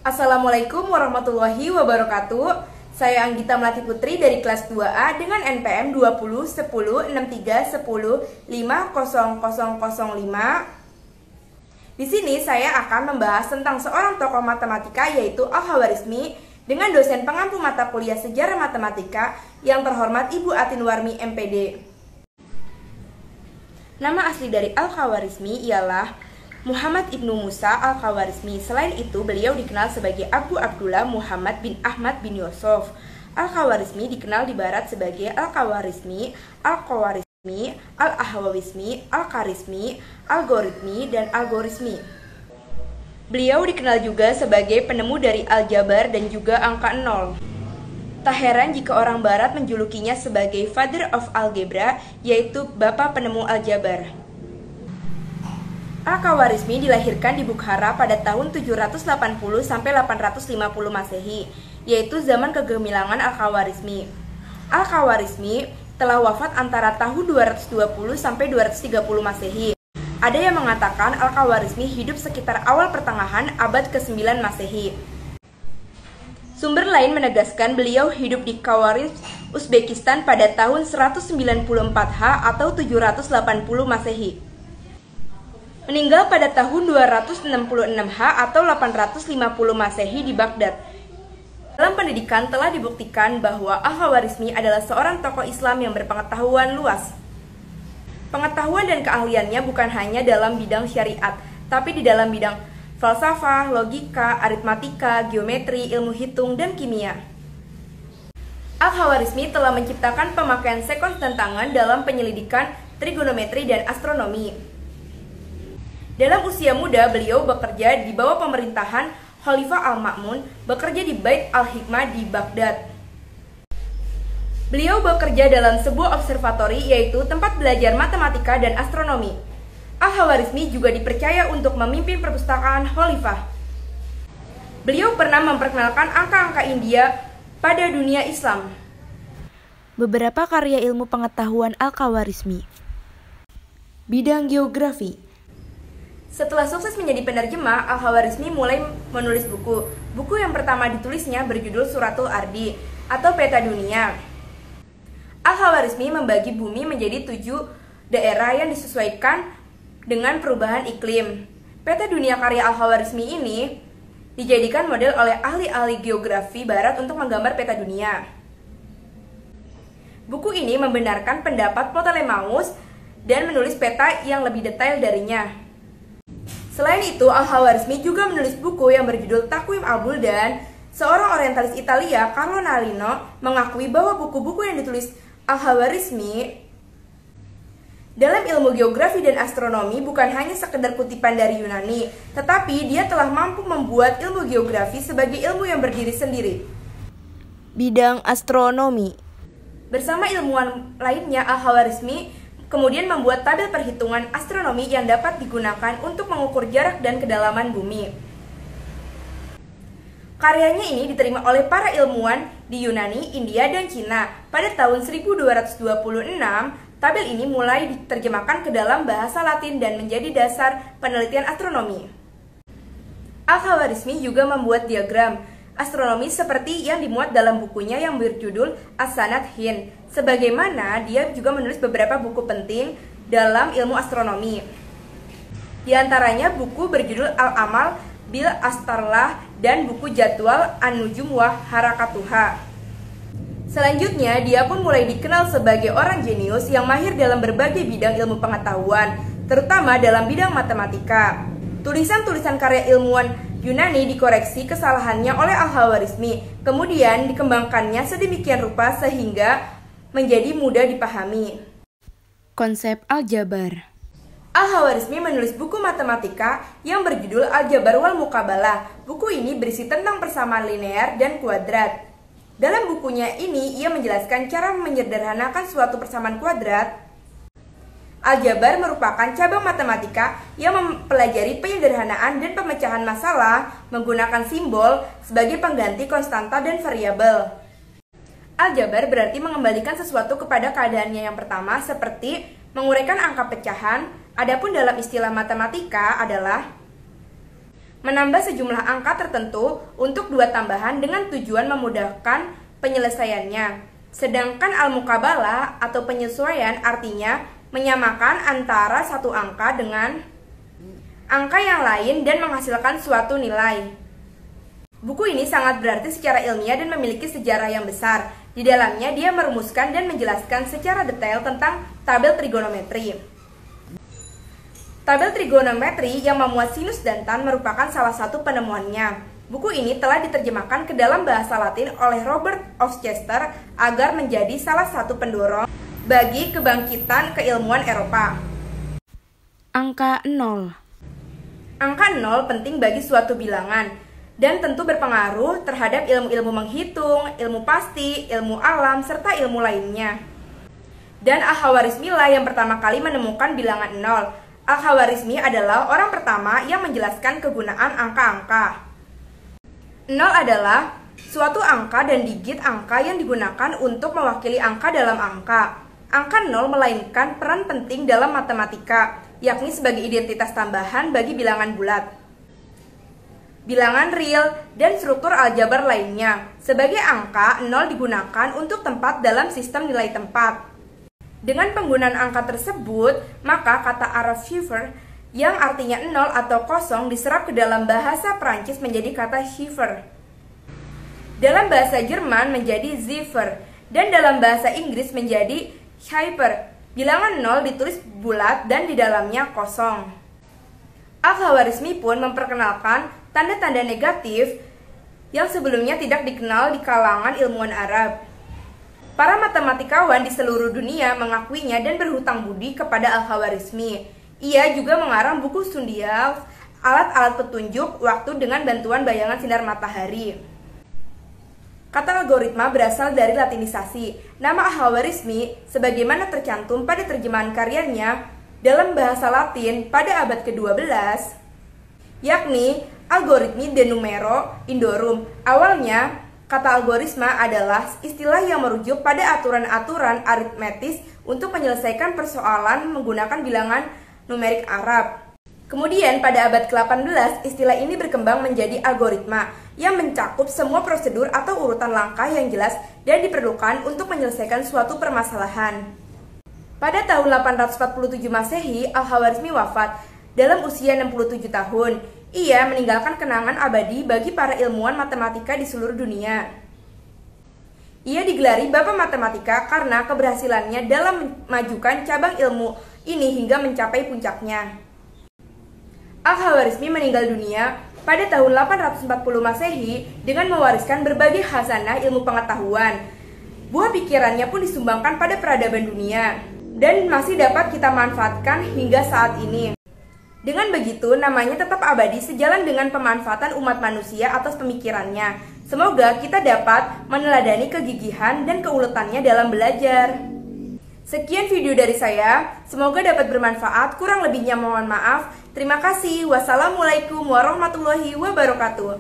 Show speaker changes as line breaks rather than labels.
Assalamualaikum warahmatullahi wabarakatuh. Saya Anggita Melati Putri dari kelas 2A dengan NPM 20 10 63 10 50005. Di sini saya akan membahas tentang seorang tokoh matematika yaitu Al-Khawarizmi dengan dosen pengampu mata kuliah sejarah matematika yang terhormat Ibu Atinwarmi MPD. Nama asli dari Al-Khawarizmi ialah Muhammad Ibnu Musa Al-Khawarizmi. Selain itu, beliau dikenal sebagai Abu Abdullah Muhammad bin Ahmad bin Yusuf. Al-Khawarizmi dikenal di barat sebagai Al-Khawarizmi, Al-Khawarizmi, Al-Ahwawizmi, Al-Kharizmi, Algoritmi, dan Algorismi. Beliau dikenal juga sebagai penemu dari aljabar dan juga angka 0. Tak heran jika orang barat menjulukinya sebagai Father of Algebra, yaitu Bapak penemu aljabar. Al-Khawarizmi dilahirkan di Bukhara pada tahun 780 sampai 850 Masehi, yaitu zaman kegemilangan Al-Khawarizmi. Al-Khawarizmi telah wafat antara tahun 220 sampai 230 Masehi. Ada yang mengatakan Al-Khawarizmi hidup sekitar awal pertengahan abad ke-9 Masehi. Sumber lain menegaskan beliau hidup di Khawarizm, Uzbekistan pada tahun 194H atau 780 Masehi. Meninggal pada tahun 266H atau 850 Masehi di Baghdad. Dalam pendidikan telah dibuktikan bahwa Al-Khawarizmi adalah seorang tokoh Islam yang berpengetahuan luas. Pengetahuan dan keahliannya bukan hanya dalam bidang syariat, tapi di dalam bidang falsafah, logika, aritmatika, geometri, ilmu hitung, dan kimia. Al-Khawarizmi telah menciptakan pemakaian sekons dan tangan dalam penyelidikan trigonometri dan astronomi. Dalam usia muda, beliau bekerja di bawah pemerintahan Khalifah Al-Ma'mun, bekerja di Bait Al-Hikmah di Baghdad. Beliau bekerja dalam sebuah observatori, yaitu tempat belajar matematika dan astronomi. Al-Khawarizmi juga dipercaya untuk memimpin perpustakaan Khalifah. Beliau pernah memperkenalkan angka-angka India pada dunia Islam.
Beberapa karya ilmu pengetahuan Al-Khawarizmi. Bidang geografi.
Setelah sukses menjadi penerjemah, Al-Khawarizmi mulai menulis buku. Buku yang pertama ditulisnya berjudul Suratul Ardi atau Peta Dunia. Al-Khawarizmi membagi bumi menjadi 7 daerah yang disesuaikan dengan perubahan iklim. Peta dunia karya Al-Khawarizmi ini dijadikan model oleh ahli-ahli geografi barat untuk menggambar peta dunia. Buku ini membenarkan pendapat Ptolemeus dan menulis peta yang lebih detail darinya. Selain itu, Al-Khawarizmi juga menulis buku yang berjudul Taqwim al-Buldan. Seorang orientalis Italia, Carlo Nalino, mengakui bahwa buku-buku yang ditulis Al-Khawarizmi dalam ilmu geografi dan astronomi bukan hanya sekedar kutipan dari Yunani, tetapi dia telah mampu membuat ilmu geografi sebagai ilmu yang berdiri sendiri.
Bidang astronomi.
Bersama ilmuwan lainnya, Al-Khawarizmi kemudian membuat tabel perhitungan astronomi yang dapat digunakan untuk mengukur jarak dan kedalaman bumi. Karyanya ini diterima oleh para ilmuwan di Yunani, India, dan Cina. Pada tahun 1226, tabel ini mulai diterjemahkan ke dalam bahasa Latin dan menjadi dasar penelitian astronomi. Al-Khawarizmi juga membuat diagram astronomi seperti yang dimuat dalam bukunya yang berjudul As-Sanad Hind. Sebagaimana dia juga menulis beberapa buku penting dalam ilmu astronomi. Di antaranya buku berjudul Al-Amal Bil Astarlah dan buku Jadwal An-Nujum wa Harakatuha. Selanjutnya, dia pun mulai dikenal sebagai orang jenius yang mahir dalam berbagai bidang ilmu pengetahuan, terutama dalam bidang matematika. Tulisan-tulisan karya ilmuwan Yunani dikoreksi kesalahannya oleh Al-Khawarizmi, kemudian dikembangkannya sedemikian rupa sehingga menjadi mudah dipahami.
Konsep aljabar.
Al-Khawarizmi menulis buku matematika yang berjudul Aljabar wal Muqabalah. Buku ini berisi tentang persamaan linear dan kuadrat. Dalam bukunya ini, ia menjelaskan cara menyederhanakan suatu persamaan kuadrat. Aljabar merupakan cabang matematika yang mempelajari penyederhanaan dan pemecahan masalah menggunakan simbol sebagai pengganti konstanta dan variabel. Aljabar berarti mengembalikan sesuatu kepada keadaannya yang pertama, seperti menguraikan angka pecahan. Adapun dalam istilah matematika adalah menambah sejumlah angka tertentu untuk dua tambahan dengan tujuan memudahkan penyelesaiannya. Sedangkan al-muqabalah atau penyesuaian artinya menyamakan antara satu angka dengan angka yang lain dan menghasilkan suatu nilai. Buku ini sangat berarti secara ilmiah dan memiliki sejarah yang besar. Di dalamnya dia merumuskan dan menjelaskan secara detail tentang tabel trigonometri. Tabel trigonometri yang memuat sinus dan tan merupakan salah satu penemuannya. Buku ini telah diterjemahkan ke dalam bahasa Latin oleh Robert Hofstadter agar menjadi salah satu pendorong bagi kebangkitan keilmuan Eropa.
Angka 0.
Angka 0 penting bagi suatu bilangan dan tentu berpengaruh terhadap ilmu-ilmu menghitung, ilmu pasti, ilmu alam, serta ilmu lainnya. Dan Al-Khwarizmi lah yang pertama kali menemukan bilangan 0. Al-Khwarizmi adalah orang pertama yang menjelaskan kegunaan angka-angka. 0 adalah suatu angka dan digit angka yang digunakan untuk mewakili angka dalam angka. Angka 0 melainkan peran penting dalam matematika, yakni sebagai identitas tambahan bagi bilangan bulat, bilangan real, dan struktur aljabar lainnya. Sebagai angka, 0 digunakan untuk tempat dalam sistem nilai tempat. Dengan penggunaan angka tersebut, maka kata Arab chiffre yang artinya 0 atau kosong diserap ke dalam bahasa Prancis menjadi kata chiffre. Dalam bahasa Jerman menjadi Ziffer dan dalam bahasa Inggris menjadi Cipher. Bilangan 0 ditulis bulat dan di dalamnya kosong. Al-Khwarizmi pun memperkenalkan tanda-tanda negatif yang sebelumnya tidak dikenal di kalangan ilmuwan Arab. Para matematikawan di seluruh dunia mengakuinya dan berhutang budi kepada Al-Khwarizmi. Ia juga mengarang buku Sundial, alat-alat petunjuk waktu dengan bantuan bayangan sinar matahari. Kata algoritma berasal dari latinisasi. Nama Al-Khwarizmi sebagaimana tercantum pada terjemahan karyanya dalam bahasa Latin pada abad ke-12, yakni algoritmi de numero indorum. Awalnya, kata algoritma adalah istilah yang merujuk pada aturan-aturan aritmetis untuk menyelesaikan persoalan menggunakan bilangan numerik Arab. Kemudian pada abad ke-18, istilah ini berkembang menjadi algoritma yang mencakup semua prosedur atau urutan langkah yang jelas dan diperlukan untuk menyelesaikan suatu permasalahan. Pada tahun 847 Masehi, Al-Khwarizmi wafat dalam usia 67 tahun. Ia meninggalkan kenangan abadi bagi para ilmuwan matematika di seluruh dunia. Ia digelari Bapak Matematika karena keberhasilannya dalam memajukan cabang ilmu ini hingga mencapai puncaknya. Al-Khwarizmi meninggal dunia pada tahun 840 Masehi dengan mewariskan berbagai khazanah ilmu pengetahuan. Buah pikirannya pun disumbangkan pada peradaban dunia dan masih dapat kita manfaatkan hingga saat ini. Dengan begitu, namanya tetap abadi sejalan dengan pemanfaatan umat manusia atas pemikirannya. Semoga kita dapat meneladani kegigihan dan keuletannya dalam belajar. Sekian video dari saya, semoga dapat bermanfaat, kurang lebihnya mohon maaf. Terima kasih. Wassalamualaikum warahmatullahi wabarakatuh.